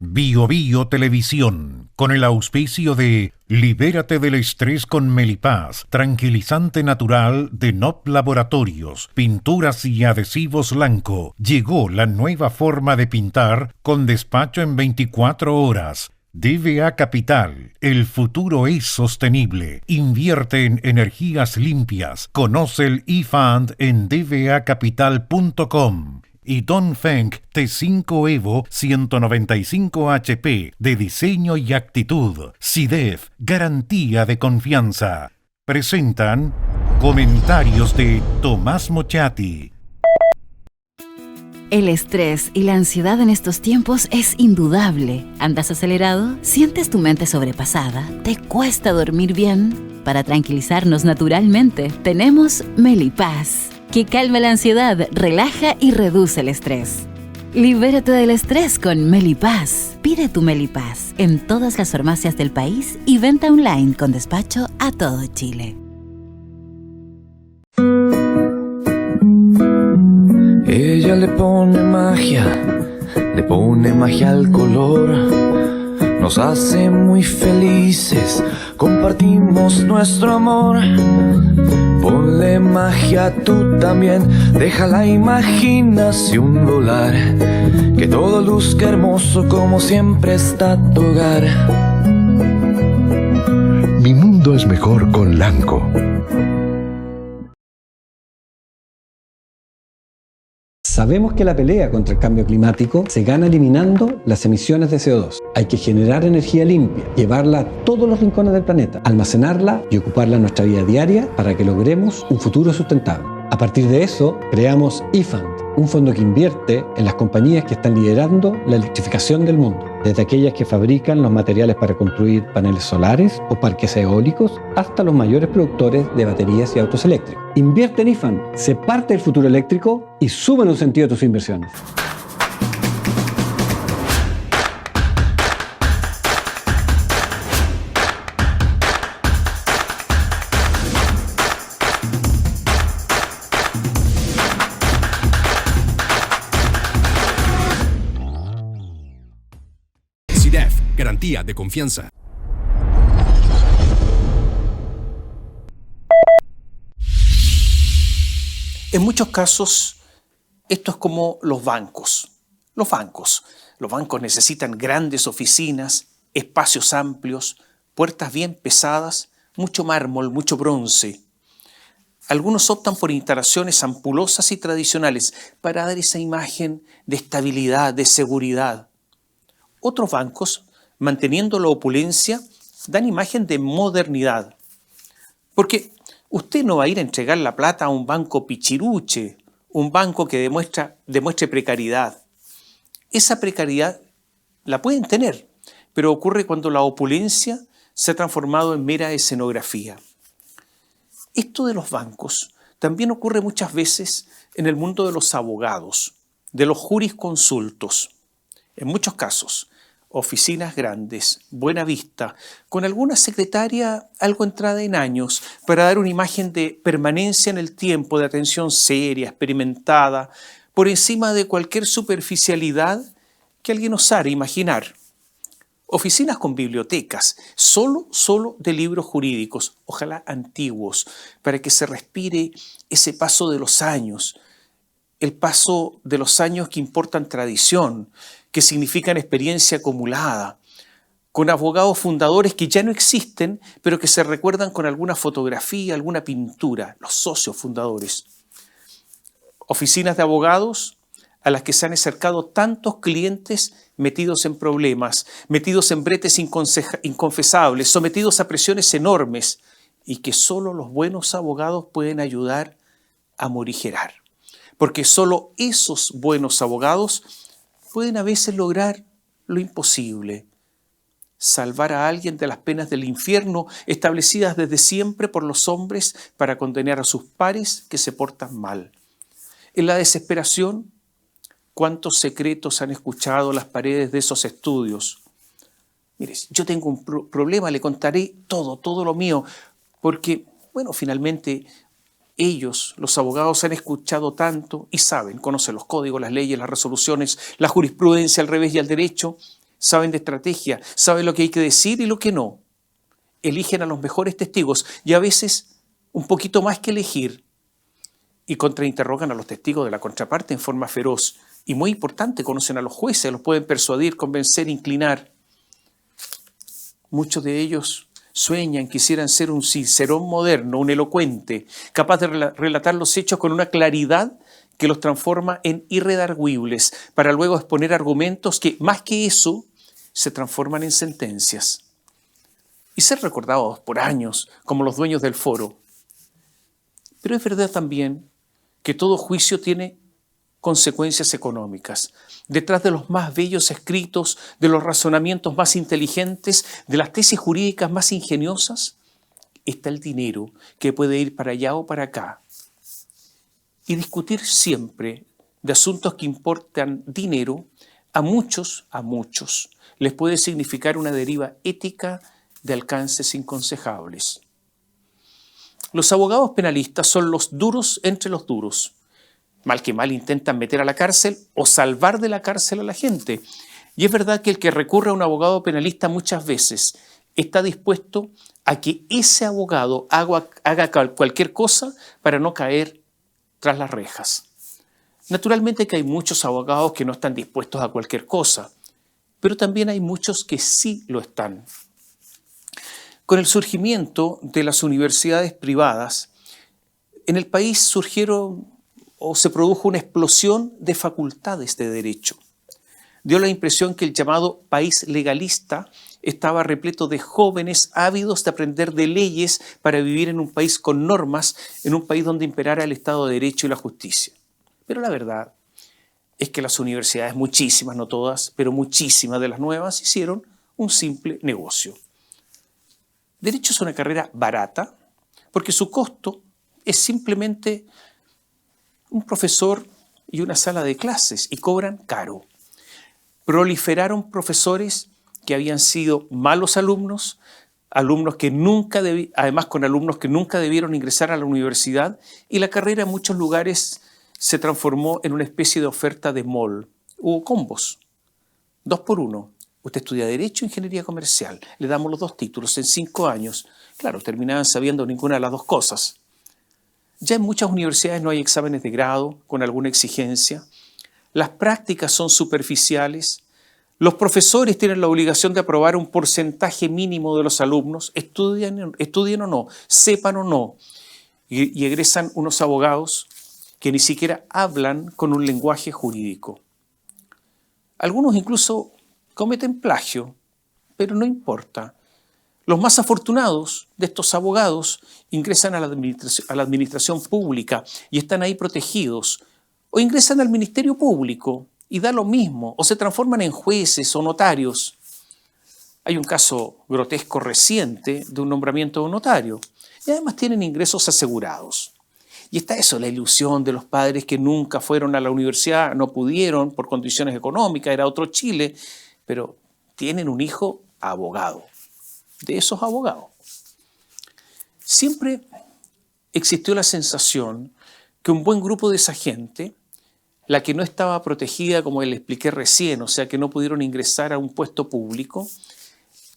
Bio Bio Televisión, con el auspicio de Libérate del estrés con Melipaz, tranquilizante natural de NOP Laboratorios, pinturas y adhesivos Lanco. Llegó la nueva forma de pintar con despacho en 24 horas. DVA Capital, el futuro es sostenible. Invierte en energías limpias. Conoce el eFund en dvacapital.com. Y Dongfeng T5 Evo 195 HP de diseño y actitud. SIDEF, garantía de confianza. Presentan comentarios de Tomás Mochati. El estrés y la ansiedad en estos tiempos es indudable. ¿Andas acelerado? ¿Sientes tu mente sobrepasada? ¿Te cuesta dormir bien? Para tranquilizarnos naturalmente, tenemos Melipaz, que calma la ansiedad, relaja y reduce el estrés. Libérate del estrés con Melipaz. Pide tu Melipaz en todas las farmacias del país y venta online con despacho a todo Chile. Ella le pone magia al color. Nos hace muy felices, compartimos nuestro amor. Ponle magia tú también, deja la imaginación volar. Que todo luzca hermoso como siempre está tu hogar. Mi mundo es mejor con Lanco. Sabemos que la pelea contra el cambio climático se gana eliminando las emisiones de CO2. Hay que generar energía limpia, llevarla a todos los rincones del planeta, almacenarla y ocuparla en nuestra vida diaria para que logremos un futuro sustentable. A partir de eso, creamos eFund, un fondo que invierte en las compañías que están liderando la electrificación del mundo, desde aquellas que fabrican los materiales para construir paneles solares o parques eólicos, hasta los mayores productores de baterías y autos eléctricos. Invierte en eFund, sé parte del futuro eléctrico y suma en un sentido tus inversiones. SIDEF, garantía de confianza. En muchos casos, esto es como los bancos. Los bancos necesitan grandes oficinas, espacios amplios, puertas bien pesadas, mucho mármol, mucho bronce. Algunos optan por instalaciones ampulosas y tradicionales para dar esa imagen de estabilidad, de seguridad. Otros bancos, manteniendo la opulencia, dan imagen de modernidad. Porque usted no va a ir a entregar la plata a un banco pichiruche, un banco que demuestre precariedad. Esa precariedad la pueden tener, pero ocurre cuando la opulencia se ha transformado en mera escenografía. Esto de los bancos también ocurre muchas veces en el mundo de los abogados, de los jurisconsultos. En muchos casos, oficinas grandes, buena vista, con alguna secretaria algo entrada en años para dar una imagen de permanencia en el tiempo, de atención seria, experimentada, por encima de cualquier superficialidad que alguien osara imaginar. Oficinas con bibliotecas, solo de libros jurídicos, ojalá antiguos, para que se respire ese paso de los años, el paso de los años que importan tradición, que significan experiencia acumulada, con abogados fundadores que ya no existen, pero que se recuerdan con alguna fotografía, alguna pintura, los socios fundadores. Oficinas de abogados a las que se han acercado tantos clientes metidos en problemas, metidos en bretes inconfesables, sometidos a presiones enormes, y que solo los buenos abogados pueden ayudar a morigerar. Porque solo esos buenos abogados pueden a veces lograr lo imposible, salvar a alguien de las penas del infierno establecidas desde siempre por los hombres para condenar a sus pares que se portan mal. En la desesperación, ¿cuántos secretos han escuchado las paredes de esos estudios? Mire, yo tengo un problema, le contaré todo lo mío, porque, finalmente ellos, los abogados, han escuchado tanto y saben, conocen los códigos, las leyes, las resoluciones, la jurisprudencia al revés y al derecho, saben de estrategia, saben lo que hay que decir y lo que no. Eligen a los mejores testigos y a veces un poquito más que elegir y contrainterrogan a los testigos de la contraparte en forma feroz. Y muy importante, conocen a los jueces, los pueden persuadir, convencer, inclinar. Muchos de ellos sueñan, quisieran ser un Cicerón moderno, un elocuente, capaz de relatar los hechos con una claridad que los transforma en irredarguibles, para luego exponer argumentos que, más que eso, se transforman en sentencias. Y ser recordados por años como los dueños del foro. Pero es verdad también que todo juicio tiene consecuencias económicas. Detrás de los más bellos escritos, de los razonamientos más inteligentes, de las tesis jurídicas más ingeniosas, está el dinero que puede ir para allá o para acá. Y discutir siempre de asuntos que importan dinero, a muchos, les puede significar una deriva ética de alcances inconcejables. Los abogados penalistas son los duros entre los duros. Mal que mal intentan meter a la cárcel o salvar de la cárcel a la gente. Y es verdad que el que recurre a un abogado penalista muchas veces está dispuesto a que ese abogado haga cualquier cosa para no caer tras las rejas. Naturalmente que hay muchos abogados que no están dispuestos a cualquier cosa, pero también hay muchos que sí lo están. Con el surgimiento de las universidades privadas, en el país surgieron o se produjo una explosión de facultades de derecho. Dio la impresión que el llamado país legalista estaba repleto de jóvenes ávidos de aprender de leyes para vivir en un país con normas, en un país donde imperara el Estado de Derecho y la justicia. Pero la verdad es que las universidades, muchísimas, no todas, pero muchísimas de las nuevas, hicieron un simple negocio. Derecho es una carrera barata porque su costo es simplemente un profesor y una sala de clases y cobran caro. Proliferaron profesores que habían sido malos alumnos, además con alumnos que nunca debieron ingresar a la universidad, y la carrera en muchos lugares se transformó en una especie de oferta de mall. Hubo combos, 2 por 1. Usted estudia Derecho e Ingeniería Comercial, le damos los 2 títulos en 5 años. Claro, terminaban sabiendo ninguna de las 2 cosas. Ya en muchas universidades no hay exámenes de grado con alguna exigencia. Las prácticas son superficiales. Los profesores tienen la obligación de aprobar un porcentaje mínimo de los alumnos, estudien o no, sepan o no. Y egresan unos abogados que ni siquiera hablan con un lenguaje jurídico. Algunos incluso cometen plagio, pero no importa. Los más afortunados de estos abogados ingresan a la administración pública y están ahí protegidos, o ingresan al Ministerio Público y da lo mismo, o se transforman en jueces o notarios. Hay un caso grotesco reciente de un nombramiento de un notario y además tienen ingresos asegurados. Y está eso, la ilusión de los padres que nunca fueron a la universidad, no pudieron por condiciones económicas, era otro Chile, pero tienen un hijo abogado. De esos abogados. Siempre existió la sensación que un buen grupo de esa gente, la que no estaba protegida, como le expliqué recién, o sea que no pudieron ingresar a un puesto público,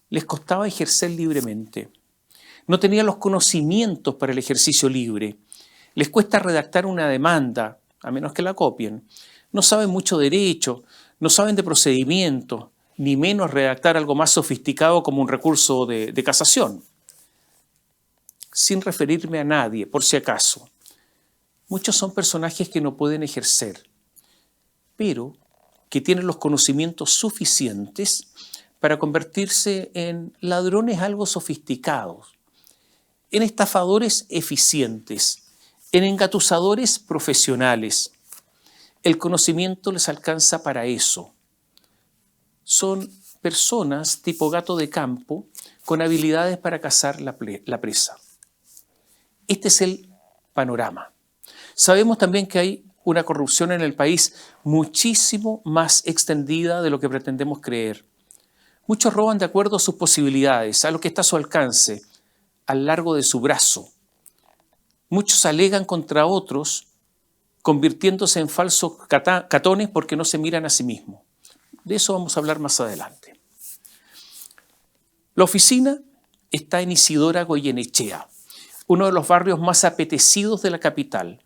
les costaba ejercer libremente. No tenían los conocimientos para el ejercicio libre. Les cuesta redactar una demanda, a menos que la copien. No saben mucho derecho, no saben de procedimiento, ni menos redactar algo más sofisticado como un recurso de casación. Sin referirme a nadie, por si acaso. Muchos son personajes que no pueden ejercer, pero que tienen los conocimientos suficientes para convertirse en ladrones algo sofisticados, en estafadores eficientes, en engatusadores profesionales. El conocimiento les alcanza para eso. Son personas tipo gato de campo con habilidades para cazar la presa. Este es el panorama. Sabemos también que hay una corrupción en el país muchísimo más extendida de lo que pretendemos creer. Muchos roban de acuerdo a sus posibilidades, a lo que está a su alcance, al largo de su brazo. Muchos alegan contra otros, convirtiéndose en falsos catones porque no se miran a sí mismos. De eso vamos a hablar más adelante. La oficina está en Isidora Goyenechea, uno de los barrios más apetecidos de la capital.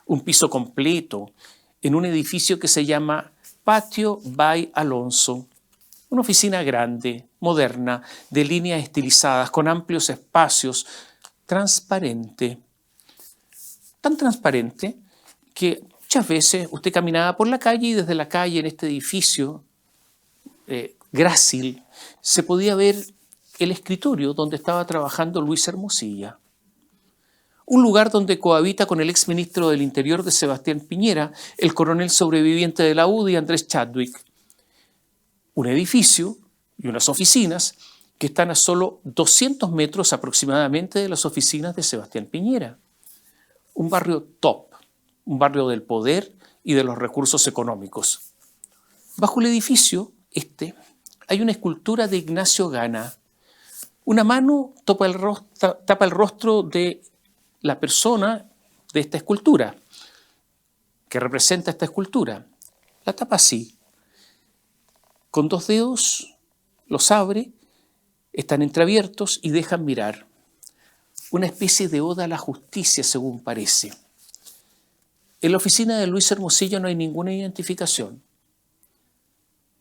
Un piso completo en un edificio que se llama Patio by Alonso. Una oficina grande, moderna, de líneas estilizadas, con amplios espacios, transparente. Tan transparente que muchas veces usted caminaba por la calle y desde la calle en este edificio grácil se podía ver el escritorio donde estaba trabajando Luis Hermosilla. Un lugar donde cohabita con el exministro del Interior de Sebastián Piñera, el coronel sobreviviente de la UDI, Andrés Chadwick. Un edificio y unas oficinas que están a solo 200 metros aproximadamente de las oficinas de Sebastián Piñera. Un barrio top, un barrio del poder y de los recursos económicos. Bajo el edificio hay una escultura de Ignacio Gana. Una mano tapa el rostro de la persona de esta escultura, que representa esta escultura. La tapa así. Con dos dedos los abre, están entreabiertos y dejan mirar. Una especie de oda a la justicia, según parece. En la oficina de Luis Hermosilla no hay ninguna identificación.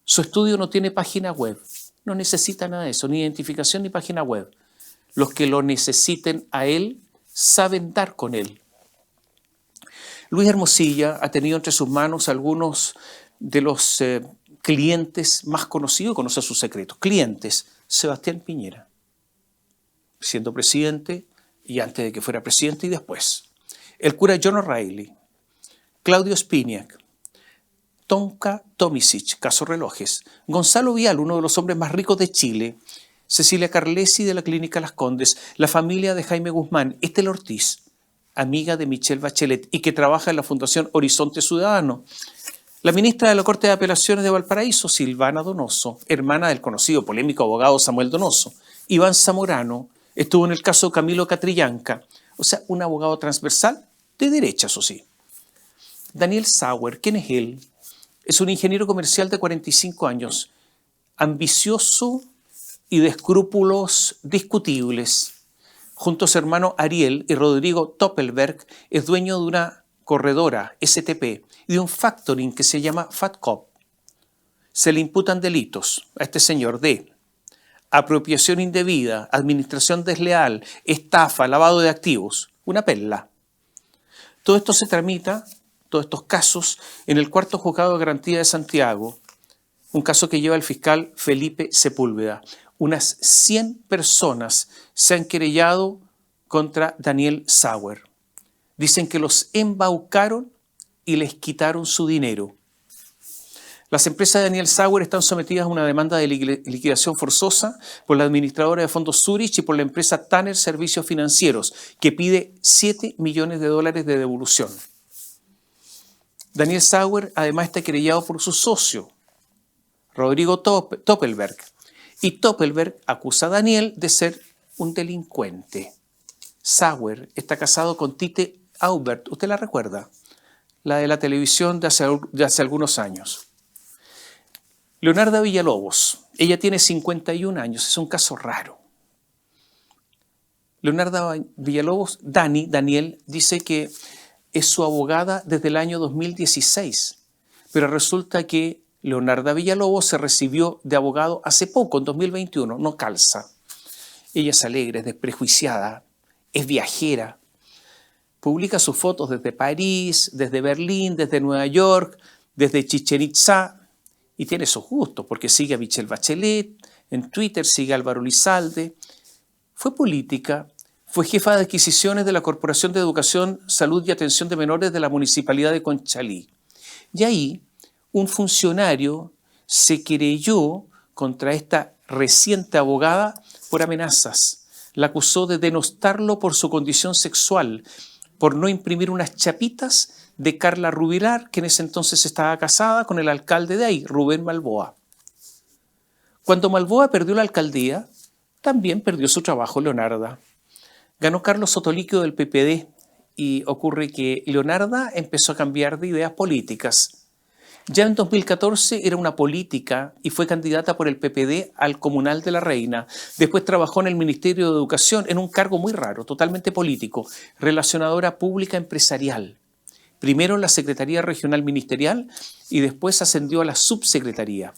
Su estudio no tiene página web. No necesita nada de eso, ni identificación ni página web. Los que lo necesiten a él saben dar con él. Luis Hermosilla ha tenido entre sus manos algunos de los clientes más conocidos, conoce sus secretos. Clientes, Sebastián Piñera, siendo presidente y antes de que fuera presidente y después. El cura John O'Reilly, Claudio Spiniak, Tonka Tomisic, caso relojes, Gonzalo Vial, uno de los hombres más ricos de Chile, Cecilia Carlesi de la Clínica Las Condes, la familia de Jaime Guzmán, Estel Ortiz, amiga de Michelle Bachelet y que trabaja en la Fundación Horizonte Ciudadano, la ministra de la Corte de Apelaciones de Valparaíso, Silvana Donoso, hermana del conocido polémico abogado Samuel Donoso, Iván Zamorano, estuvo en el caso Camilo Catrillanca, o sea, un abogado transversal de derecha, eso sí. Daniel Sauer, ¿quién es él? Es un ingeniero comercial de 45 años, ambicioso y de escrúpulos discutibles. Junto a su hermano Ariel y Rodrigo Toppelberg, es dueño de una corredora, STP, y de un factoring que se llama FatCop. Se le imputan delitos a este señor de apropiación indebida, administración desleal, estafa, lavado de activos, una perla. Todo esto se tramita, todos estos casos, en el cuarto juzgado de garantía de Santiago, un caso que lleva el fiscal Felipe Sepúlveda. Unas 100 personas se han querellado contra Daniel Sauer. Dicen que los embaucaron y les quitaron su dinero. Las empresas de Daniel Sauer están sometidas a una demanda de liquidación forzosa por la administradora de fondos Zurich y por la empresa Tanner Servicios Financieros, que pide $7 millones de devolución. Daniel Sauer además está querellado por su socio, Rodrigo Toppelberg, y Toppelberg acusa a Daniel de ser un delincuente. Sauer está casado con Tite Aubert, ¿usted la recuerda? La de la televisión de hace algunos años. Leonarda Villalobos, ella tiene 51 años, es un caso raro. Leonarda Villalobos, Daniel, dice que es su abogada desde el año 2016, pero resulta que Leonarda Villalobos se recibió de abogado hace poco, en 2021, no calza. Ella es alegre, es desprejuiciada, es viajera. Publica sus fotos desde París, desde Berlín, desde Nueva York, desde Chichén Itzá, y tiene sus gustos, porque sigue a Michelle Bachelet, en Twitter sigue a Álvaro Lizalde. Fue política, fue jefa de adquisiciones de la Corporación de Educación, Salud y Atención de Menores de la Municipalidad de Conchalí. Y ahí un funcionario se querelló contra esta reciente abogada por amenazas. La acusó de denostarlo por su condición sexual, por no imprimir unas chapitas de Carla Rubilar, que en ese entonces estaba casada con el alcalde de ahí, Rubén Malboa. Cuando Malboa perdió la alcaldía, también perdió su trabajo Leonarda. Ganó Carlos Sotoliquio del PPD y ocurre que Leonarda empezó a cambiar de ideas políticas. Ya en 2014 era una política y fue candidata por el PPD al Comunal de la Reina. Después trabajó en el Ministerio de Educación en un cargo muy raro, totalmente político, relacionadora pública empresarial. Primero en la Secretaría Regional Ministerial y después ascendió a la subsecretaría.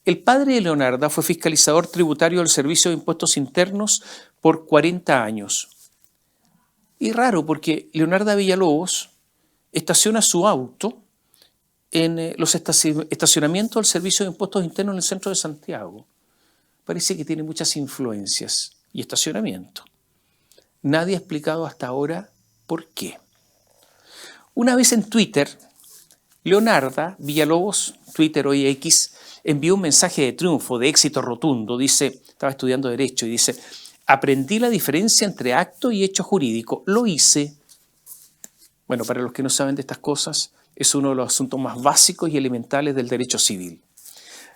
El padre de Leonarda fue fiscalizador tributario del Servicio de Impuestos Internos por 40 años. Y raro porque Leonarda Villalobos estaciona su auto en los estacionamientos del Servicio de Impuestos Internos en el centro de Santiago. Parece que tiene muchas influencias y estacionamiento. Nadie ha explicado hasta ahora por qué. Una vez en Twitter, Leonarda Villalobos, Twitter hoy X, envió un mensaje de triunfo, de éxito rotundo. Dice, estaba estudiando Derecho y dice: aprendí la diferencia entre acto y hecho jurídico. Lo hice. Bueno, para los que no saben de estas cosas, es uno de los asuntos más básicos y elementales del derecho civil.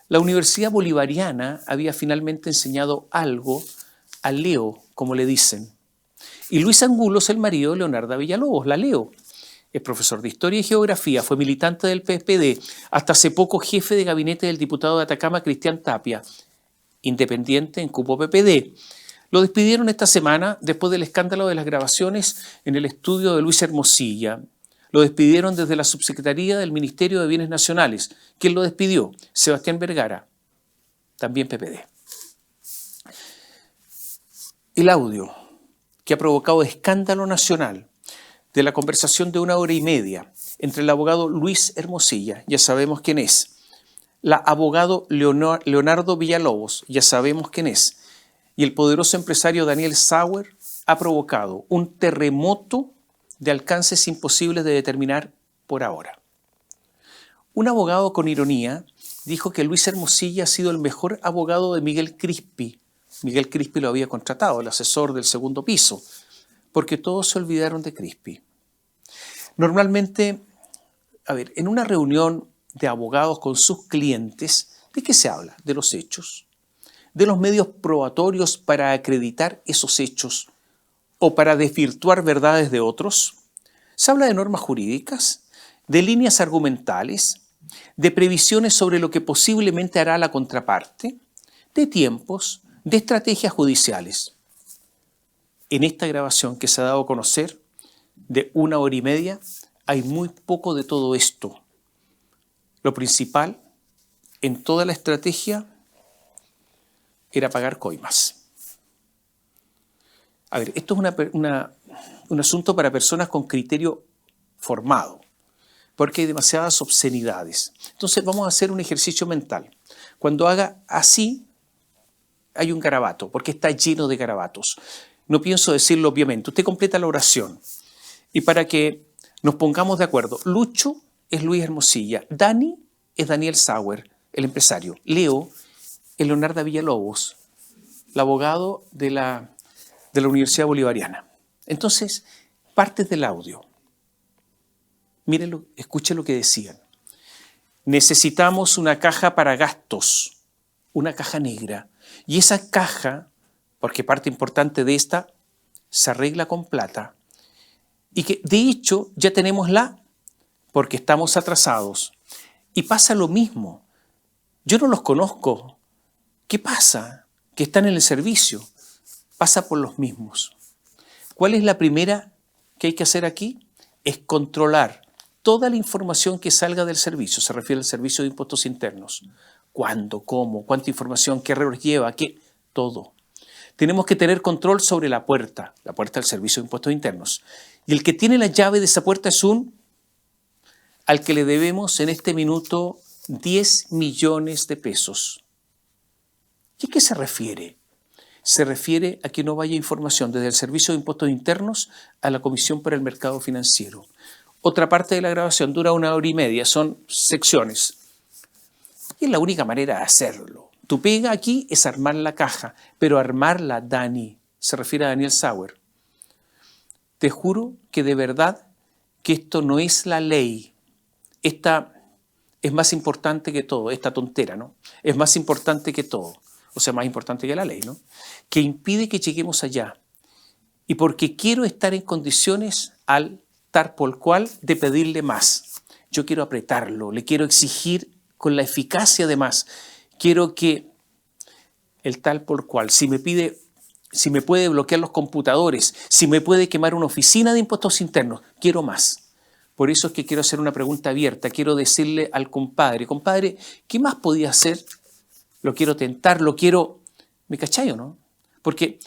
La Universidad Bolivariana había finalmente enseñado algo a Leo, como le dicen. Y Luis Angulo es el marido de Leonarda Villalobos, la Leo. Es profesor de Historia y Geografía, fue militante del PPD, hasta hace poco jefe de gabinete del diputado de Atacama, Cristian Tapia, independiente en cupo PPD. Lo despidieron esta semana después del escándalo de las grabaciones en el estudio de Luis Hermosilla. Lo despidieron desde la subsecretaría del Ministerio de Bienes Nacionales. ¿Quién lo despidió? Sebastián Vergara, también PPD. El audio que ha provocado escándalo nacional de la conversación de 1 hora y media entre el abogado Luis Hermosilla, ya sabemos quién es, la abogado Leonardo Villalobos, ya sabemos quién es, y el poderoso empresario Daniel Sauer, ha provocado un terremoto de alcances imposibles de determinar por ahora. Un abogado con ironía dijo que Luis Hermosilla ha sido el mejor abogado de Miguel Crispi. Miguel Crispi lo había contratado, el asesor del segundo piso, porque todos se olvidaron de Crispi. Normalmente, en una reunión de abogados con sus clientes, ¿de qué se habla? De los hechos, de los medios probatorios para acreditar esos hechos o para desvirtuar verdades de otros. Se habla de normas jurídicas, de líneas argumentales, de previsiones sobre lo que posiblemente hará la contraparte, de tiempos, de estrategias judiciales. En esta grabación que se ha dado a conocer, de 1 hora y media, hay muy poco de todo esto. Lo principal en toda la estrategia era pagar coimas. Esto es un asunto para personas con criterio formado, porque hay demasiadas obscenidades. Entonces vamos a hacer un ejercicio mental. Cuando haga así, hay un garabato, porque está lleno de garabatos. No pienso decirlo obviamente. Usted completa la oración. Y para que nos pongamos de acuerdo, Lucho es Luis Hermosilla, Dani es Daniel Sauer, el empresario, Leo es Leonarda Villalobos, el abogado de la Universidad Bolivariana. Entonces, partes del audio. Mírenlo, escuchen lo que decían. Necesitamos una caja para gastos, una caja negra. Y esa caja, porque parte importante de esta, se arregla con plata. Y que de hecho ya tenemos porque estamos atrasados. Y pasa lo mismo. Yo no los conozco. ¿Qué pasa? Que están en el servicio. Pasa por los mismos. ¿Cuál es la primera que hay que hacer aquí? Es controlar toda la información que salga del servicio. Se refiere al Servicio de Impuestos Internos. ¿Cuándo? ¿Cómo? ¿Cuánta información? ¿Qué errores lleva? ¿Qué? Todo. Tenemos que tener control sobre la puerta del Servicio de Impuestos Internos. Y el que tiene la llave de esa puerta es al que le debemos en este minuto 10 millones de pesos. ¿Y a qué se refiere? Se refiere a que no vaya información desde el Servicio de Impuestos Internos a la Comisión para el Mercado Financiero. Otra parte de la grabación dura 1 hora y media, son secciones. Y es la única manera de hacerlo. Tu pega aquí es armar la caja, pero armarla, Dani, se refiere a Daniel Sauer. Te juro que de verdad que esto no es la ley. Esta es más importante que todo, esta tontera, ¿no? Es más importante que todo, o sea, más importante que la ley, ¿no? Que impide que lleguemos allá. Y porque quiero estar en condiciones al tal por cual de pedirle más. yo quiero apretarlo, le quiero exigir con la eficacia además. Quiero que el tal por cual, si me puede bloquear los computadores, si me puede quemar una oficina de impuestos internos, quiero más. Por eso es que quiero hacer una pregunta abierta, quiero decirle al compadre, ¿qué más podía hacer? Lo quiero tentar, ¿me cachai o no? Porque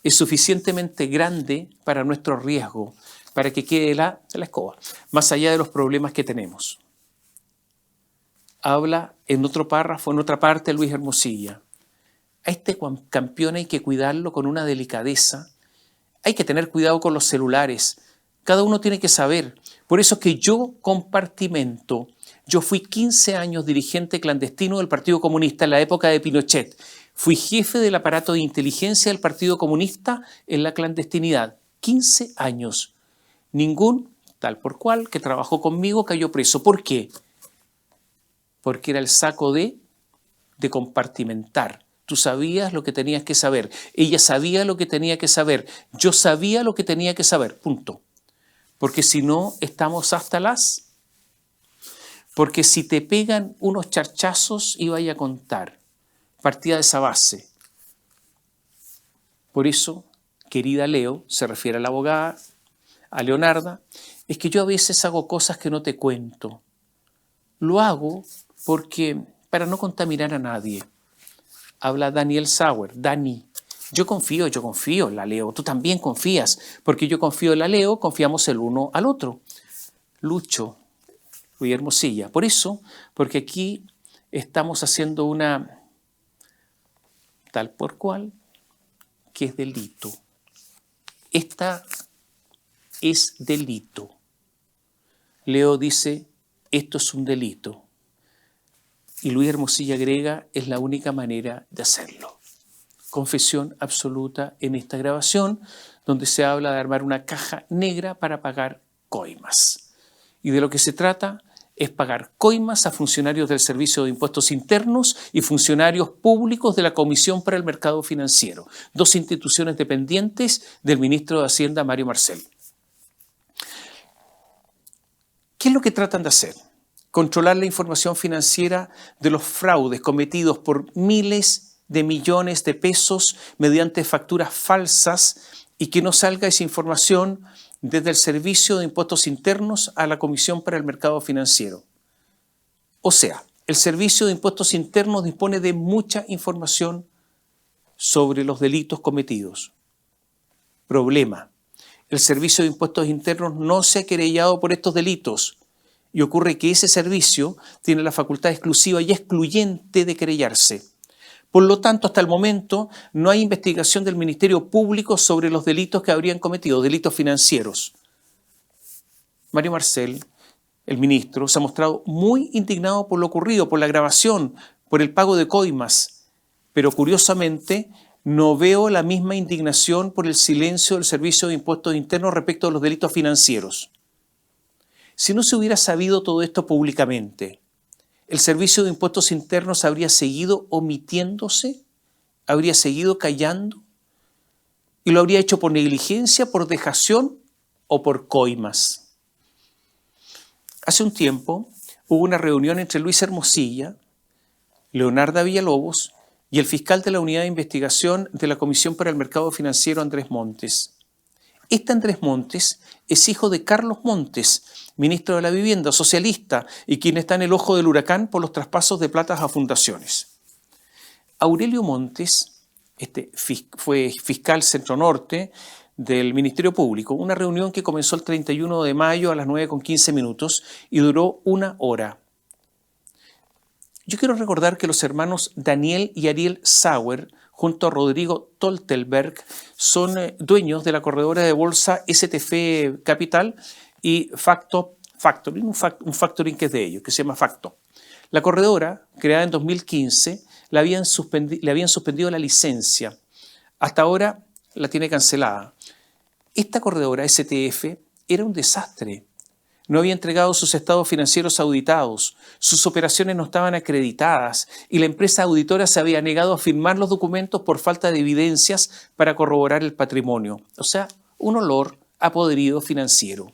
es suficientemente grande para nuestro riesgo, para que quede la escoba, más allá de los problemas que tenemos. Habla en otro párrafo, en otra parte, Luis Hermosilla. A este campeón hay que cuidarlo con una delicadeza. Hay que tener cuidado con los celulares. Cada uno tiene que saber. Por eso es que yo compartimento. Yo fui 15 años dirigente clandestino del Partido Comunista en la época de Pinochet. Fui jefe del aparato de inteligencia del Partido Comunista en la clandestinidad. 15 años. Ningún tal por cual que trabajó conmigo cayó preso. ¿Por qué? Porque era el saco de compartimentar. Tú sabías lo que tenías que saber. Ella sabía lo que tenía que saber. Yo sabía lo que tenía que saber. Punto. Porque si no, estamos hasta las... Porque si te pegan unos charchazos, iba a contar. Partida de esa base. Por eso, querida Leo, se refiere a la abogada, a Leonarda, es que yo a veces hago cosas que no te cuento. Lo hago para no contaminar a nadie. Habla Daniel Sauer, Dani. Yo confío en la Leo, tú también confías, porque yo confío en la Leo, confiamos el uno al otro. Lucho, Luis Hermosilla. Por eso, porque aquí estamos haciendo una tal por cual que es delito. Esta es delito. Leo dice, esto es un delito. Y Luis Hermosilla agrega, es la única manera de hacerlo. Confesión absoluta en esta grabación, donde se habla de armar una caja negra para pagar coimas. Y de lo que se trata es pagar coimas a funcionarios del Servicio de Impuestos Internos y funcionarios públicos de la Comisión para el Mercado Financiero, dos instituciones dependientes del ministro de Hacienda, Mario Marcel. ¿Qué es lo que tratan de hacer? Controlar la información financiera de los fraudes cometidos por miles de millones de pesos mediante facturas falsas y que no salga esa información desde el Servicio de Impuestos Internos a la Comisión para el Mercado Financiero. O sea, el Servicio de Impuestos Internos dispone de mucha información sobre los delitos cometidos. Problema: el Servicio de Impuestos Internos no se ha querellado por estos delitos. Y ocurre que ese servicio tiene la facultad exclusiva y excluyente de querellarse. Por lo tanto, hasta el momento no hay investigación del Ministerio Público sobre los delitos que habrían cometido, delitos financieros. Mario Marcel, el ministro, se ha mostrado muy indignado por lo ocurrido, por la grabación, por el pago de coimas. Pero curiosamente no veo la misma indignación por el silencio del Servicio de Impuestos Internos respecto a los delitos financieros. Si no se hubiera sabido todo esto públicamente, ¿el Servicio de Impuestos Internos habría seguido omitiéndose? ¿Habría seguido callando? ¿Y lo habría hecho por negligencia, por dejación o por coimas? Hace un tiempo hubo una reunión entre Luis Hermosilla, Leonarda Villalobos y el fiscal de la Unidad de Investigación de la Comisión para el Mercado Financiero, Andrés Montes. Este Andrés Montes es hijo de Carlos Montes, ministro de la Vivienda, socialista, y quien está en el ojo del huracán por los traspasos de platas a fundaciones. Aurelio Montes fue fiscal Centro Norte del Ministerio Público, una reunión que comenzó el 31 de mayo a las 9:15 y duró 1 hora. Yo quiero recordar que los hermanos Daniel y Ariel Sauer, junto a Rodrigo Toltelberg, son dueños de la corredora de bolsa STF Capital y Factoring, un factoring que es de ellos, que se llama Facto. La corredora, creada en 2015, le habían suspendido la licencia. Hasta ahora la tiene cancelada. Esta corredora STF era un desastre. No había entregado sus estados financieros auditados, sus operaciones no estaban acreditadas y la empresa auditora se había negado a firmar los documentos por falta de evidencias para corroborar el patrimonio. O sea, un olor a podrido financiero.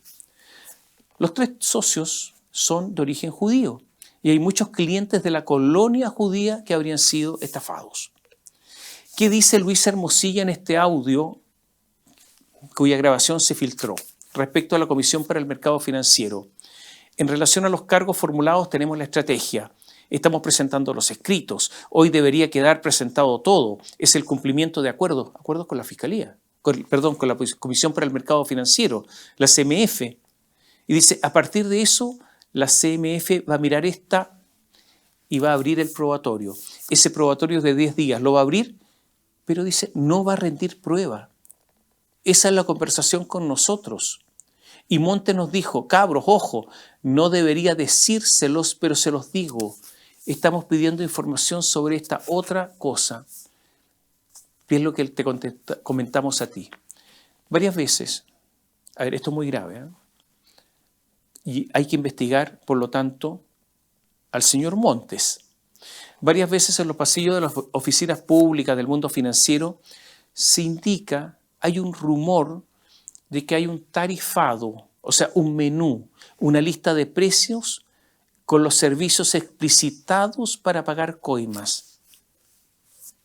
Los 3 socios son de origen judío y hay muchos clientes de la colonia judía que habrían sido estafados. ¿Qué dice Luis Hermosilla en este audio cuya grabación se filtró respecto a la Comisión para el Mercado Financiero? En relación a los cargos formulados tenemos la estrategia. Estamos presentando los escritos. Hoy debería quedar presentado todo. Es el cumplimiento de acuerdos con la Fiscalía, con la Comisión para el Mercado Financiero, la CMF. Y dice, a partir de eso, la CMF va a mirar esta y va a abrir el probatorio. Ese probatorio es de 10 días, lo va a abrir, pero dice, no va a rendir prueba. Esa es la conversación con nosotros. Y Montes nos dijo, cabros, ojo, no debería decírselos, pero se los digo. Estamos pidiendo información sobre esta otra cosa. ¿Qué es lo que te comentamos a ti? Varias veces, a ver, esto es muy grave, ¿eh? Y hay que investigar, por lo tanto, al señor Montes. Varias veces en los pasillos de las oficinas públicas del mundo financiero se indica, hay un rumor de que hay un tarifado, o sea, un menú, una lista de precios con los servicios explicitados para pagar coimas.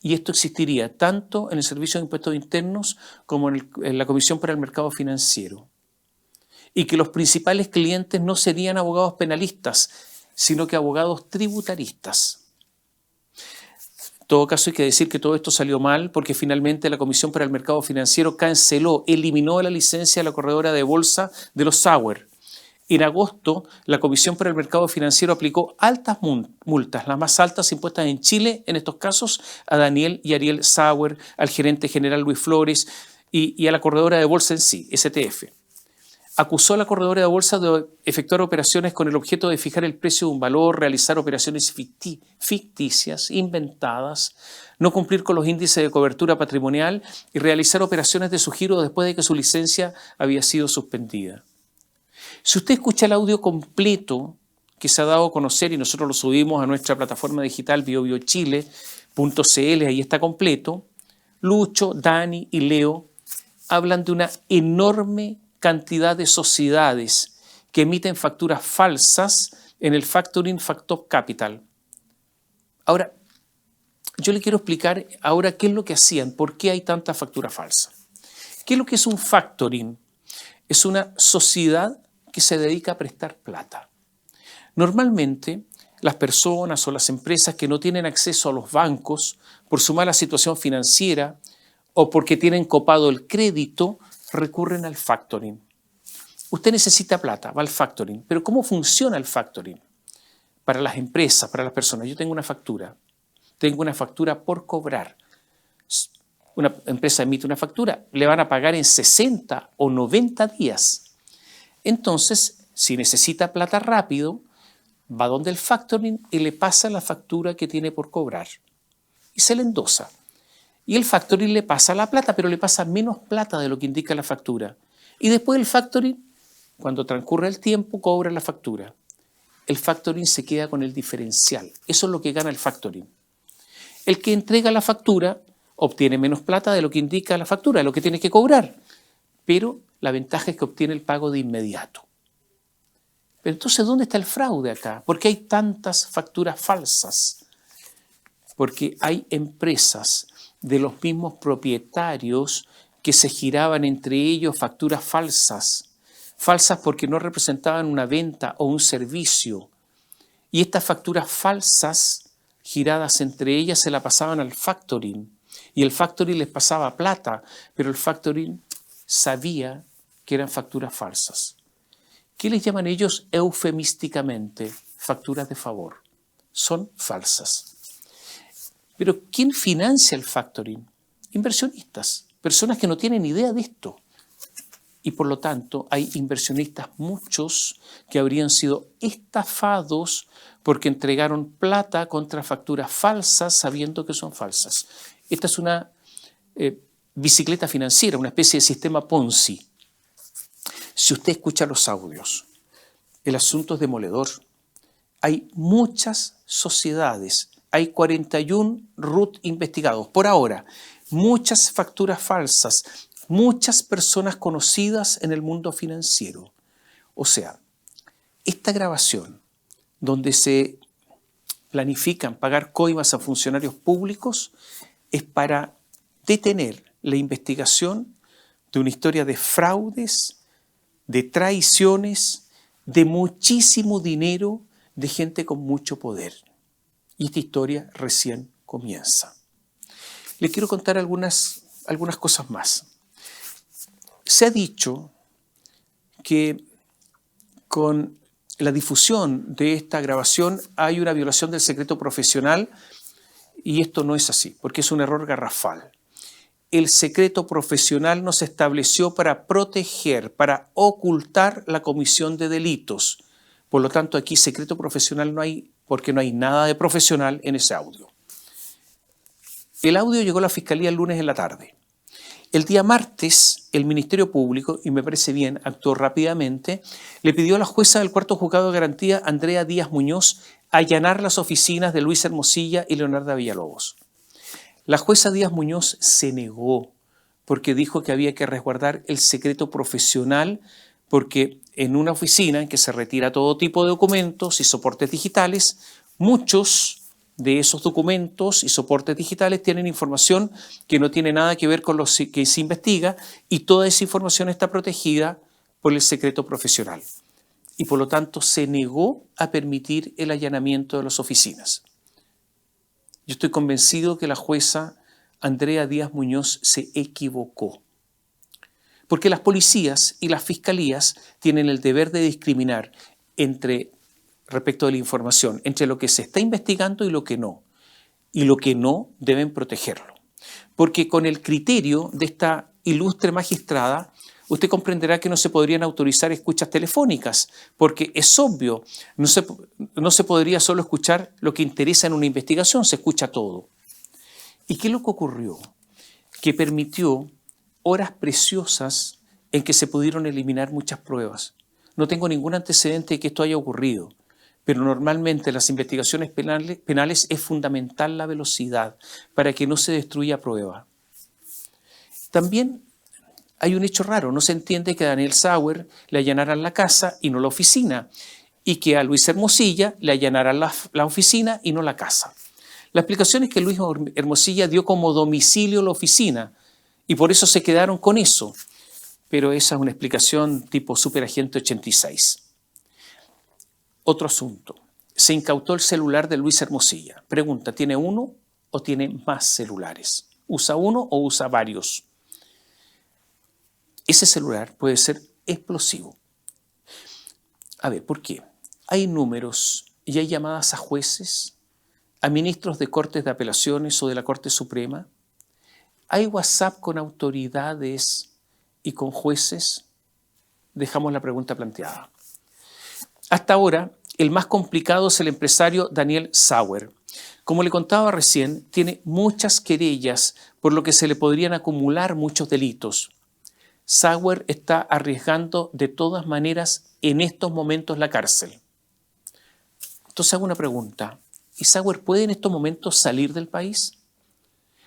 Y esto existiría tanto en el Servicio de Impuestos Internos como en la Comisión para el Mercado Financiero. Y que los principales clientes no serían abogados penalistas, sino que abogados tributaristas. En todo caso, hay que decir que todo esto salió mal porque finalmente la Comisión para el Mercado Financiero eliminó la licencia de la corredora de bolsa de los Sauer. En agosto, la Comisión para el Mercado Financiero aplicó altas multas, las más altas impuestas en Chile, en estos casos, a Daniel y Ariel Sauer, al gerente general Luis Flores y a la corredora de bolsa en sí, STF. Acusó a la corredora de bolsa de efectuar operaciones con el objeto de fijar el precio de un valor, realizar operaciones ficticias, inventadas, no cumplir con los índices de cobertura patrimonial y realizar operaciones de su giro después de que su licencia había sido suspendida. Si usted escucha el audio completo que se ha dado a conocer y nosotros lo subimos a nuestra plataforma digital biobiochile.cl, ahí está completo, Lucho, Dani y Leo hablan de una enorme cantidad de sociedades que emiten facturas falsas en el Factoring Factop Capital. Ahora, yo le quiero explicar ahora qué es lo que hacían, por qué hay tanta factura falsa. ¿Qué es lo que es un factoring? Es una sociedad que se dedica a prestar plata. Normalmente, las personas o las empresas que no tienen acceso a los bancos por su mala situación financiera o porque tienen copado el crédito, recurren al factoring. Usted necesita plata, va al factoring. Pero ¿cómo funciona el factoring? Para las empresas, para las personas. Yo tengo una factura por cobrar. Una empresa emite una factura, le van a pagar en 60 o 90 días. Entonces, si necesita plata rápido, va donde el factoring y le pasa la factura que tiene por cobrar. Y se le endosa. Y el factoring le pasa la plata, pero le pasa menos plata de lo que indica la factura. Y después el factoring, cuando transcurre el tiempo, cobra la factura. El factoring se queda con el diferencial. Eso es lo que gana el factoring. El que entrega la factura obtiene menos plata de lo que indica la factura, de lo que tiene que cobrar. Pero la ventaja es que obtiene el pago de inmediato. Pero entonces, ¿dónde está el fraude acá? ¿Por qué hay tantas facturas falsas? Porque hay empresas de los mismos propietarios que se giraban entre ellos facturas falsas. Falsas porque no representaban una venta o un servicio. Y estas facturas falsas, giradas entre ellas, se la pasaban al factoring. Y el factoring les pasaba plata, pero el factoring sabía que eran facturas falsas. ¿Qué les llaman ellos eufemísticamente? Facturas de favor. Son falsas. Pero ¿quién financia el factoring? Inversionistas, personas que no tienen idea de esto. Y por lo tanto hay inversionistas muchos que habrían sido estafados porque entregaron plata contra facturas falsas sabiendo que son falsas. Esta es una bicicleta financiera, una especie de sistema Ponzi. Si usted escucha los audios, el asunto es demoledor. Hay muchas sociedades, hay 41 RUT investigados por ahora, muchas facturas falsas, muchas personas conocidas en el mundo financiero. O sea, esta grabación, donde se planifican pagar coimas a funcionarios públicos, es para detener la investigación de una historia de fraudes, de traiciones, de muchísimo dinero, de gente con mucho poder. Y esta historia recién comienza. Le quiero contar algunas cosas más. Se ha dicho que con la difusión de esta grabación hay una violación del secreto profesional, y esto no es así, porque es un error garrafal. El secreto profesional no se estableció para proteger, para ocultar la comisión de delitos. Por lo tanto, aquí secreto profesional no hay, porque no hay nada de profesional en ese audio. El audio llegó a la Fiscalía el lunes en la tarde. El día martes, el Ministerio Público, y me parece bien, actuó rápidamente, le pidió a la jueza del Cuarto Juzgado de Garantía, Andrea Díaz Muñoz, allanar las oficinas de Luis Hermosilla y Leonardo Villalobos. La jueza Díaz Muñoz se negó porque dijo que había que resguardar el secreto profesional, porque en una oficina en que se retira todo tipo de documentos y soportes digitales, muchos de esos documentos y soportes digitales tienen información que no tiene nada que ver con lo que se investiga, y toda esa información está protegida por el secreto profesional. Y por lo tanto se negó a permitir el allanamiento de las oficinas. Yo estoy convencido que la jueza Andrea Díaz Muñoz se equivocó. Porque las policías y las fiscalías tienen el deber de discriminar respecto de la información, entre lo que se está investigando y lo que no. Y lo que no deben protegerlo. Porque con el criterio de esta ilustre magistrada, usted comprenderá que no se podrían autorizar escuchas telefónicas, porque es obvio, no se podría solo escuchar lo que interesa en una investigación, se escucha todo. ¿Y qué es lo que ocurrió? Que permitió horas preciosas en que se pudieron eliminar muchas pruebas. No tengo ningún antecedente de que esto haya ocurrido, pero normalmente en las investigaciones penales es fundamental la velocidad para que no se destruya prueba. También hay un hecho raro, no se entiende que a Daniel Sauer le allanaran la casa y no la oficina, y que a Luis Hermosilla le allanaran la oficina y no la casa. La explicación es que Luis Hermosilla dio como domicilio la oficina, y por eso se quedaron con eso. Pero esa es una explicación tipo Superagente 86. Otro asunto. Se incautó el celular de Luis Hermosilla. Pregunta, ¿tiene uno o tiene más celulares? ¿Usa uno o usa varios? Ese celular puede ser explosivo. A ver, ¿por qué? Hay números y hay llamadas a jueces, a ministros de cortes de apelaciones o de la Corte Suprema. Hay WhatsApp con autoridades y con jueces. Dejamos la pregunta planteada. Hasta ahora, el más complicado es el empresario Daniel Sauer. Como le contaba recién, tiene muchas querellas, por lo que se le podrían acumular muchos delitos. Sauer está arriesgando de todas maneras en estos momentos la cárcel. Entonces hago una pregunta. ¿Y Sauer puede en estos momentos salir del país?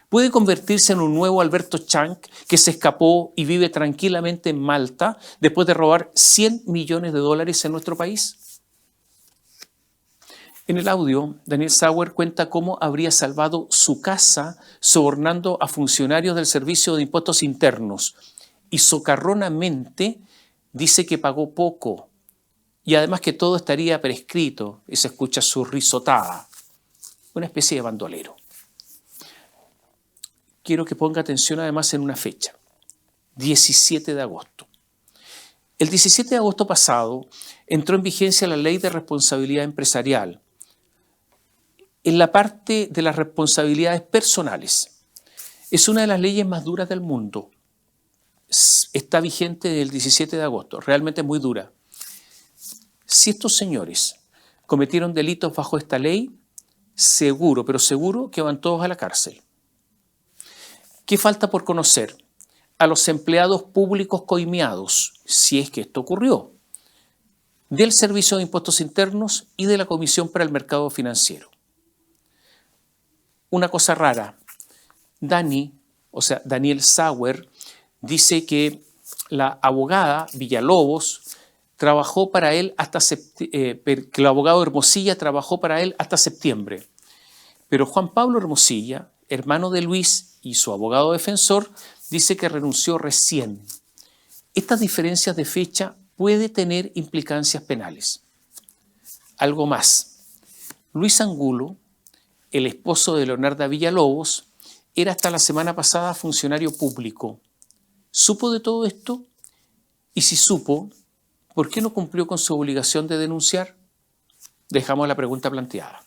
¿Puede convertirse en un nuevo Alberto Chank que se escapó y vive tranquilamente en Malta después de robar $100 millones en nuestro país? En el audio, Daniel Sauer cuenta cómo habría salvado su casa sobornando a funcionarios del Servicio de Impuestos Internos, y socarronamente dice que pagó poco y además que todo estaría prescrito, y se escucha su risotada, una especie de bandolero. Quiero que ponga atención además en una fecha, 17 de agosto. El 17 de agosto pasado entró en vigencia la Ley de Responsabilidad Empresarial en la parte de las responsabilidades personales. Es una de las leyes más duras del mundo. Está vigente desde el 17 de agosto, realmente es muy dura. Si estos señores cometieron delitos bajo esta ley, seguro, pero seguro que van todos a la cárcel. ¿Qué falta por conocer? A los empleados públicos coimeados, si es que esto ocurrió, del Servicio de Impuestos Internos y de la Comisión para el Mercado Financiero. Una cosa rara, Daniel Sauer, dice que la abogada Villalobos trabajó para él que el abogado Hermosilla trabajó para él hasta septiembre. Pero Juan Pablo Hermosilla, hermano de Luis y su abogado defensor, dice que renunció recién. Estas diferencias de fecha pueden tener implicancias penales. Algo más. Luis Angulo, el esposo de Leonarda Villalobos, era hasta la semana pasada funcionario público. ¿Supo de todo esto? Y si supo, ¿por qué no cumplió con su obligación de denunciar? Dejamos la pregunta planteada.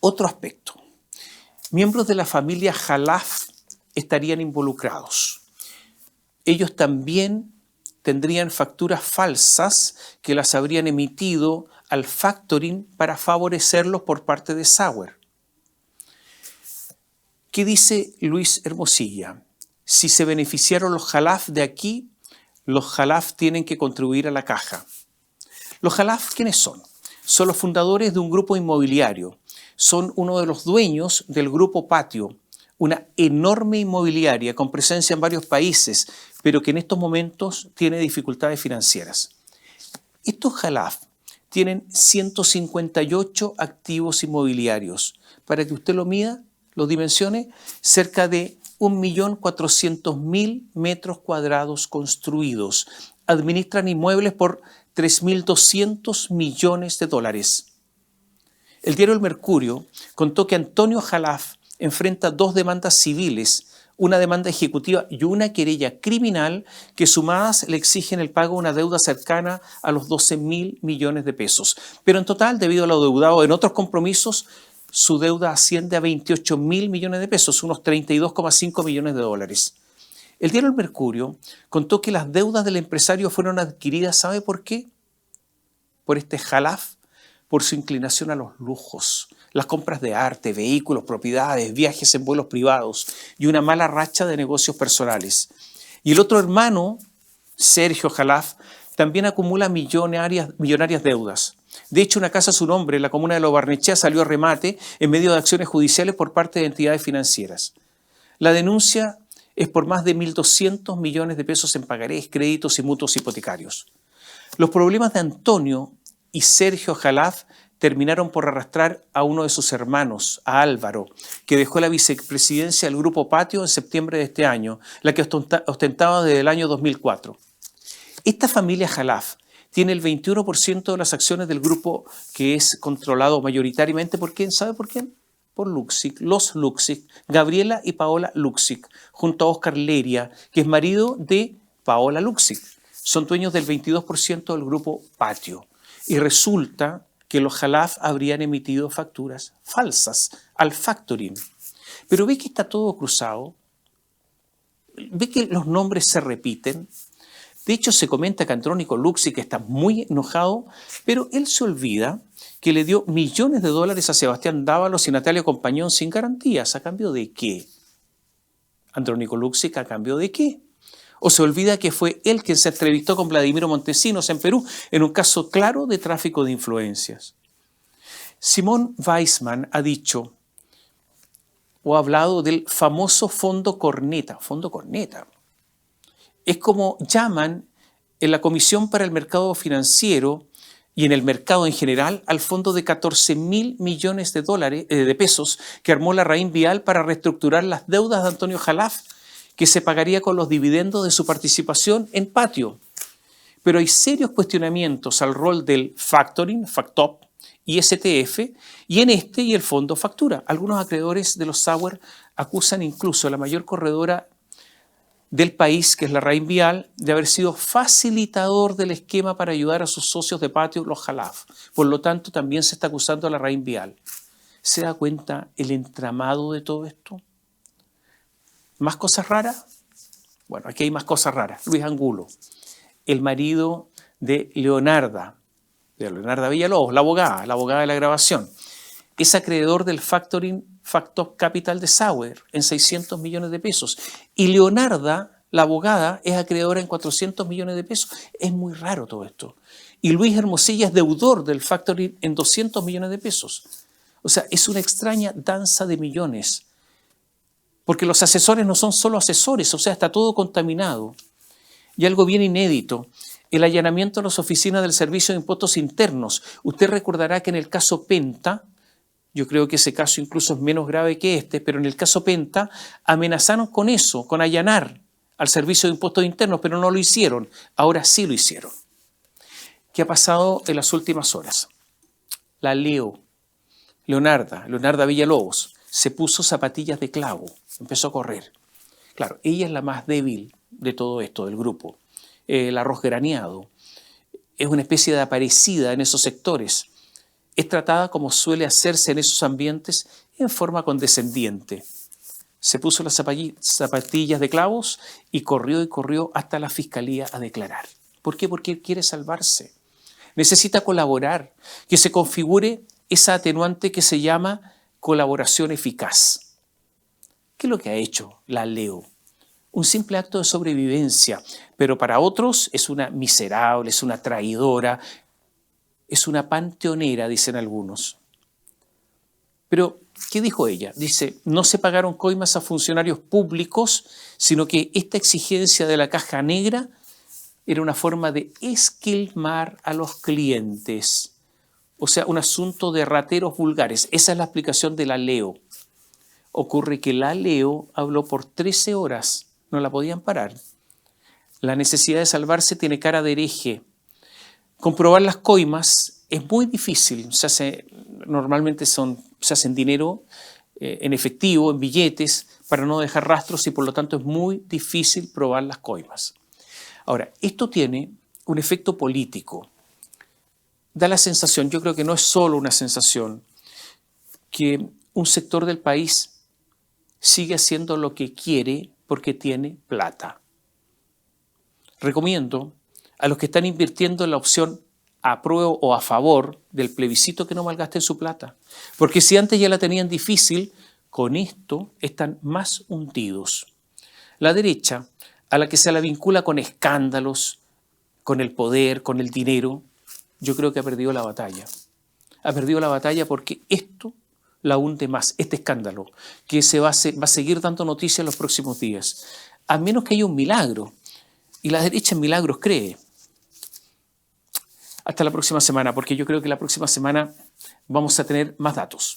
Otro aspecto. Miembros de la familia Khalaf estarían involucrados. Ellos también tendrían facturas falsas que las habrían emitido al factoring para favorecerlos por parte de Sauer. ¿Qué dice Luis Hermosilla? Si se beneficiaron los Khalaf de aquí, los Khalaf tienen que contribuir a la caja. ¿Los Khalaf quiénes son? Son los fundadores de un grupo inmobiliario. Son uno de los dueños del Grupo Patio, una enorme inmobiliaria con presencia en varios países, pero que en estos momentos tiene dificultades financieras. Estos Khalaf tienen 158 activos inmobiliarios. Para que usted lo mida, lo dimensione, cerca de 1.400.000 metros cuadrados construidos. Administran inmuebles por 3.200 millones de dólares. El diario El Mercurio contó que Antonio Khalaf enfrenta 2 demandas civiles, una demanda ejecutiva y una querella criminal que sumadas le exigen el pago de una deuda cercana a los 12.000 millones de pesos. Pero en total, debido a lo deudado en otros compromisos, su deuda asciende a 28.000 millones de pesos, unos 32,5 millones de dólares. El diario El Mercurio contó que las deudas del empresario fueron adquiridas, ¿sabe por qué? Por este Khalaf, por su inclinación a los lujos, las compras de arte, vehículos, propiedades, viajes en vuelos privados y una mala racha de negocios personales. Y el otro hermano, Sergio Khalaf, también acumula millonarias deudas. De hecho, una casa a su nombre en la comuna de Lo Barnechea salió a remate en medio de acciones judiciales por parte de entidades financieras. La denuncia es por más de 1.200 millones de pesos en pagarés, créditos y mutuos hipotecarios. Los problemas de Antonio y Sergio Khalaf terminaron por arrastrar a uno de sus hermanos, a Álvaro, que dejó la vicepresidencia del Grupo Patio en septiembre de este año, la que ostentaba desde el año 2004. Esta familia Khalaf tiene el 21% de las acciones del grupo, que es controlado mayoritariamente por ¿quién sabe por quién? Por Luksic, los Luksic, Gabriela y Paola Luksic, junto a Oscar Leria, que es marido de Paola Luksic. Son dueños del 22% del grupo Patio. Y resulta que los Khalaf habrían emitido facturas falsas al factoring. Pero ve que está todo cruzado, ve que los nombres se repiten. De hecho, se comenta que Andrónico Luksic está muy enojado, pero él se olvida que le dio millones de dólares a Sebastián Dávalos y Natalia Compañón sin garantías. ¿A cambio de qué? Andrónico Luksic, ¿a cambio de qué? O se olvida que fue él quien se entrevistó con Vladimiro Montesinos en Perú en un caso claro de tráfico de influencias. Simón Weissman ha dicho o ha hablado del famoso Fondo Corneta. Fondo Corneta. Es como llaman en la Comisión para el Mercado Financiero y en el mercado en general al fondo de 14.000 millones de pesos que armó Larraín Vial para reestructurar las deudas de Antonio Khalaf, que se pagaría con los dividendos de su participación en Patio. Pero hay serios cuestionamientos al rol del factoring, Factop y STF, y en este y el fondo Factura. Algunos acreedores de los Sauer acusan incluso a la mayor corredora del país, que es Larraín Vial, de haber sido facilitador del esquema para ayudar a sus socios de Patio, los Khalaf. Por lo tanto, también se está acusando a Larraín Vial. ¿Se da cuenta el entramado de todo esto? ¿Más cosas raras? Bueno, aquí hay más cosas raras. Luis Angulo, el marido de Leonarda Villalobos, la abogada de la grabación, es acreedor del factoring Factop Capital de Sauer en 600 millones de pesos. Y Leonarda, la abogada, es acreedora en 400 millones de pesos. Es muy raro todo esto. Y Luis Hermosilla es deudor del factoring en 200 millones de pesos. O sea, es una extraña danza de millones. Porque los asesores no son solo asesores, o sea, está todo contaminado. Y algo bien inédito, el allanamiento en las oficinas del Servicio de Impuestos Internos. Usted recordará que en el caso Penta, yo creo que ese caso incluso es menos grave que este, pero en el caso Penta amenazaron con eso, con allanar al Servicio de Impuestos Internos, pero no lo hicieron. Ahora sí lo hicieron. ¿Qué ha pasado en las últimas horas? La Leonarda Villalobos, se puso zapatillas de clavo, empezó a correr. Claro, ella es la más débil de todo esto, del grupo. El arroz graneado es una especie de aparecida en esos sectores. Es tratada como suele hacerse en esos ambientes, en forma condescendiente. Se puso las zapatillas de clavos y corrió hasta la fiscalía a declarar. ¿Por qué? Porque él quiere salvarse. Necesita colaborar, que se configure esa atenuante que se llama colaboración eficaz. ¿Qué es lo que ha hecho la Leo? Un simple acto de sobrevivencia, pero para otros es una miserable, es una traidora, es una panteonera, dicen algunos. Pero, ¿qué dijo ella? Dice, no se pagaron coimas a funcionarios públicos, sino que esta exigencia de la caja negra era una forma de esquilmar a los clientes. O sea, un asunto de rateros vulgares. Esa es la explicación de la Leo. Ocurre que la Leo habló por 13 horas, no la podían parar. La necesidad de salvarse tiene cara de hereje. Comprobar las coimas es muy difícil. Normalmente se hacen dinero en efectivo, en billetes, para no dejar rastros y por lo tanto es muy difícil probar las coimas. Ahora, esto tiene un efecto político. Da la sensación, yo creo que no es solo una sensación, que un sector del país sigue haciendo lo que quiere porque tiene plata. Recomiendo a los que están invirtiendo en la opción apruebo o a favor del plebiscito que no malgasten su plata. Porque si antes ya la tenían difícil, con esto están más hundidos. La derecha, a la que se la vincula con escándalos, con el poder, con el dinero, yo creo que ha perdido la batalla. Ha perdido la batalla porque esto la hunde más, este escándalo, que va a seguir dando noticias en los próximos días. A menos que haya un milagro. Y la derecha en milagros cree. Hasta la próxima semana, porque yo creo que la próxima semana vamos a tener más datos.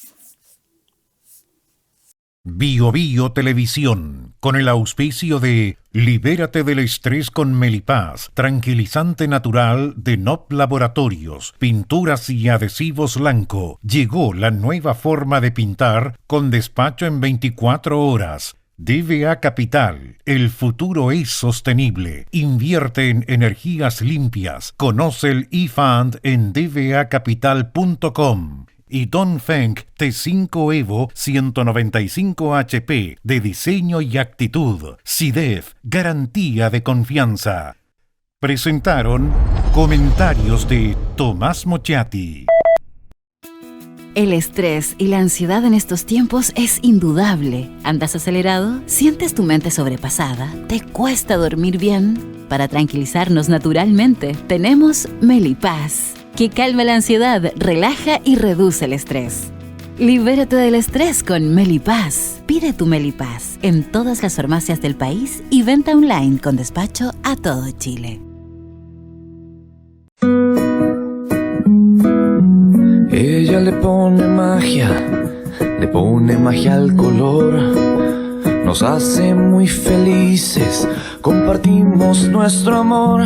Bio Bio Televisión, con el auspicio de Libérate del estrés con Melipaz, tranquilizante natural de NOP Laboratorios, pinturas y adhesivos Lanco. Llegó la nueva forma de pintar con despacho en 24 horas. DVA Capital, el futuro es sostenible. Invierte en energías limpias. Conoce el eFund en dvacapital.com. Y Dongfeng T5 Evo 195 HP de diseño y actitud. SIDEF, garantía de confianza. Presentaron comentarios de Tomás Mochati. El estrés y la ansiedad en estos tiempos es indudable. ¿Andas acelerado? ¿Sientes tu mente sobrepasada? ¿Te cuesta dormir bien? Para tranquilizarnos naturalmente, tenemos Melipaz, que calma la ansiedad, relaja y reduce el estrés. Libérate del estrés con Melipaz. Pide tu Melipaz en todas las farmacias del país y venta online con despacho a todo Chile. Ella le pone magia al color. Nos hace muy felices, compartimos nuestro amor.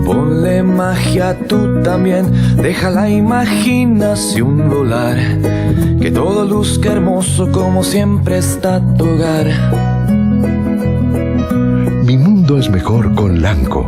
Ponle magia tú también, deja la imaginación volar. Que todo luzca hermoso como siempre está tu hogar. Mi mundo es mejor con Lanco.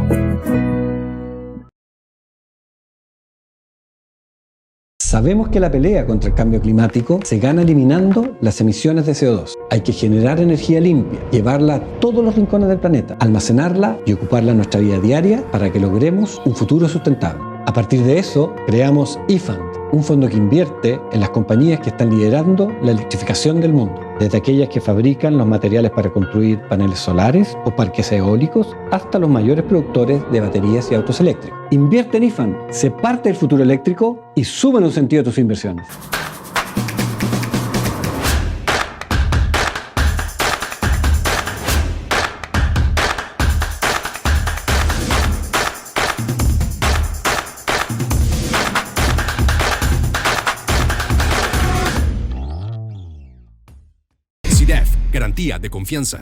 Sabemos que la pelea contra el cambio climático se gana eliminando las emisiones de CO2. Hay que generar energía limpia, llevarla a todos los rincones del planeta, almacenarla y ocuparla en nuestra vida diaria para que logremos un futuro sustentable. A partir de eso, creamos eFund, un fondo que invierte en las compañías que están liderando la electrificación del mundo, desde aquellas que fabrican los materiales para construir paneles solares o parques eólicos, hasta los mayores productores de baterías y autos eléctricos. Invierte en eFund, sé parte del futuro eléctrico y sube un sentido a tus inversiones. CIDEF, garantía de confianza.